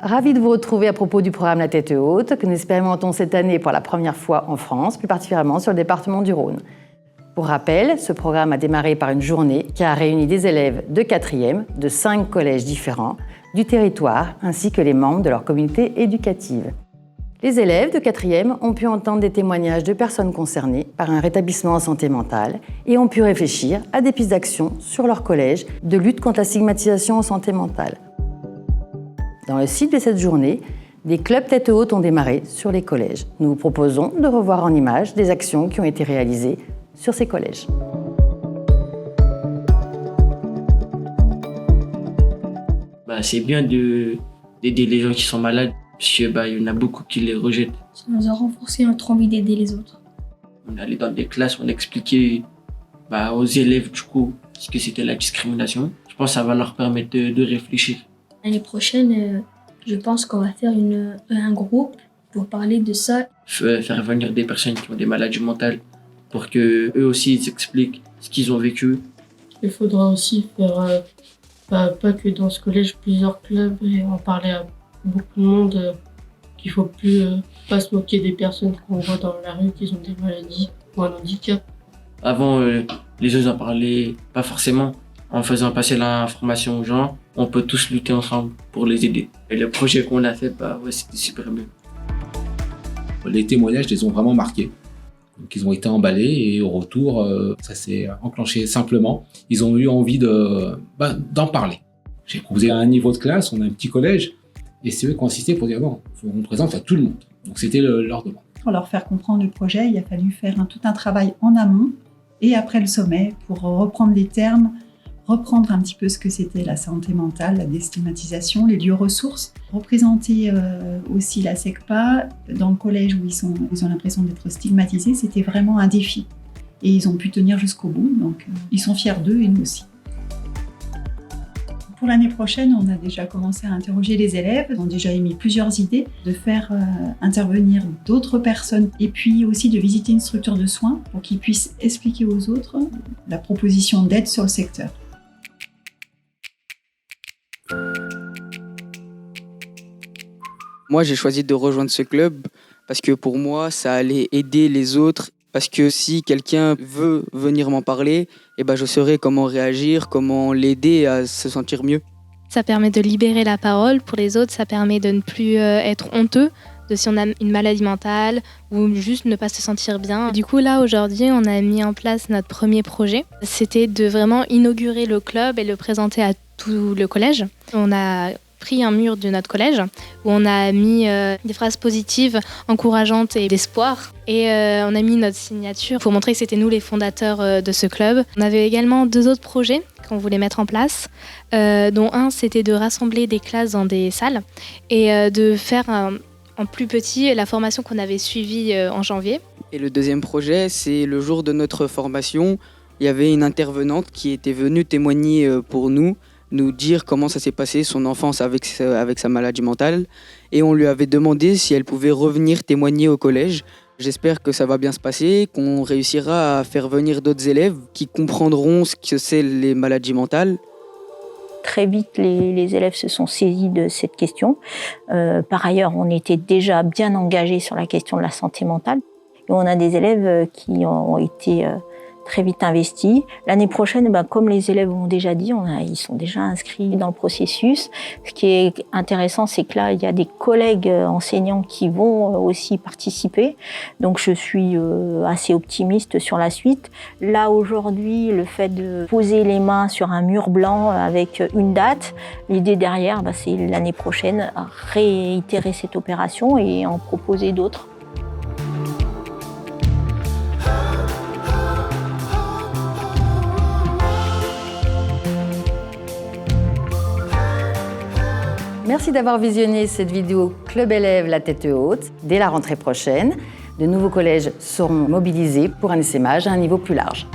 Ravi de vous retrouver à propos du programme La Tête Haute que nous expérimentons cette année pour la première fois en France, plus particulièrement sur le département du Rhône. Pour rappel, ce programme a démarré par une journée qui a réuni des élèves de 4e de 5 collèges différents du territoire ainsi que les membres de leur communauté éducative. Les élèves de 4e ont pu entendre des témoignages de personnes concernées par un rétablissement en santé mentale et ont pu réfléchir à des pistes d'action sur leur collège de lutte contre la stigmatisation en santé mentale. Dans le cycle de cette journée, des clubs tête haute ont démarré sur les collèges. Nous vous proposons de revoir en images des actions qui ont été réalisées sur ces collèges. C'est bien d'aider les gens qui sont malades, parce qu'il y en a beaucoup qui les rejettent. Ça nous a renforcé notre envie d'aider les autres. On allait dans des classes, on expliquait aux élèves du coup ce que c'était la discrimination. Je pense que ça va leur permettre de réfléchir. L'année prochaine, je pense qu'on va faire un groupe pour parler de ça. Faire venir des personnes qui ont des maladies mentales pour qu'eux aussi ils expliquent ce qu'ils ont vécu. Il faudra aussi faire, pas que dans ce collège, plusieurs clubs et en parler à beaucoup de monde. Qu'il ne faut plus pas se moquer des personnes qu'on voit dans la rue qui ont des maladies ou un handicap. Avant, les gens n'en parlaient pas forcément. En faisant passer l'information aux gens, on peut tous lutter ensemble pour les aider. Et le projet qu'on a fait, c'était super bien. Les témoignages les ont vraiment marqués. Donc, ils ont été emballés et au retour, ça s'est enclenché simplement. Ils ont eu envie d'en parler. J'ai proposé à un niveau de classe, on a un petit collège, et c'est eux qui ont insisté pour dire non, on présente à tout le monde. Donc c'était leur demande. Pour leur faire comprendre le projet, il a fallu faire tout un travail en amont et après le sommet pour reprendre les termes, reprendre un petit peu ce que c'était la santé mentale, la déstigmatisation, les lieux ressources, représenter aussi la SECPA dans le collège où ils ont l'impression d'être stigmatisés, c'était vraiment un défi. Et ils ont pu tenir jusqu'au bout, donc ils sont fiers d'eux et nous aussi. Pour l'année prochaine, on a déjà commencé à interroger les élèves, ils ont déjà émis plusieurs idées de faire intervenir d'autres personnes et puis aussi de visiter une structure de soins pour qu'ils puissent expliquer aux autres la proposition d'aide sur le secteur. Moi, j'ai choisi de rejoindre ce club parce que pour moi, ça allait aider les autres. Parce que si quelqu'un veut venir m'en parler, je saurai comment réagir, comment l'aider à se sentir mieux. Ça permet de libérer la parole pour les autres, ça permet de ne plus être honteux de si on a une maladie mentale ou juste ne pas se sentir bien. Du coup, là, aujourd'hui, on a mis en place notre premier projet. C'était de vraiment inaugurer le club et le présenter à tout le collège. On a pris un mur de notre collège où on a mis des phrases positives, encourageantes et d'espoir. Et on a mis notre signature pour montrer que c'était nous les fondateurs de ce club. On avait également 2 autres projets qu'on voulait mettre en place, dont un, c'était de rassembler des classes dans des salles et de faire en plus petit la formation qu'on avait suivie en janvier. Et le deuxième projet, c'est le jour de notre formation. Il y avait une intervenante qui était venue témoigner pour nous dire comment ça s'est passé, son enfance avec sa maladie mentale. Et on lui avait demandé si elle pouvait revenir témoigner au collège. J'espère que ça va bien se passer, qu'on réussira à faire venir d'autres élèves qui comprendront ce que c'est les maladies mentales. Très vite, les élèves se sont saisis de cette question. Par ailleurs, on était déjà bien engagés sur la question de la santé mentale. Et on a des élèves qui ont été très vite investis. L'année prochaine, comme les élèves ont déjà dit, ils sont déjà inscrits dans le processus. Ce qui est intéressant, c'est que là, il y a des collègues enseignants qui vont aussi participer. Donc, je suis assez optimiste sur la suite. Là, aujourd'hui, le fait de poser les mains sur un mur blanc avec une date, l'idée derrière, c'est l'année prochaine réitérer cette opération et en proposer d'autres. Merci d'avoir visionné cette vidéo Club Élèves La Tête Haute. Dès la rentrée prochaine, de nouveaux collèges seront mobilisés pour un essaimage à un niveau plus large.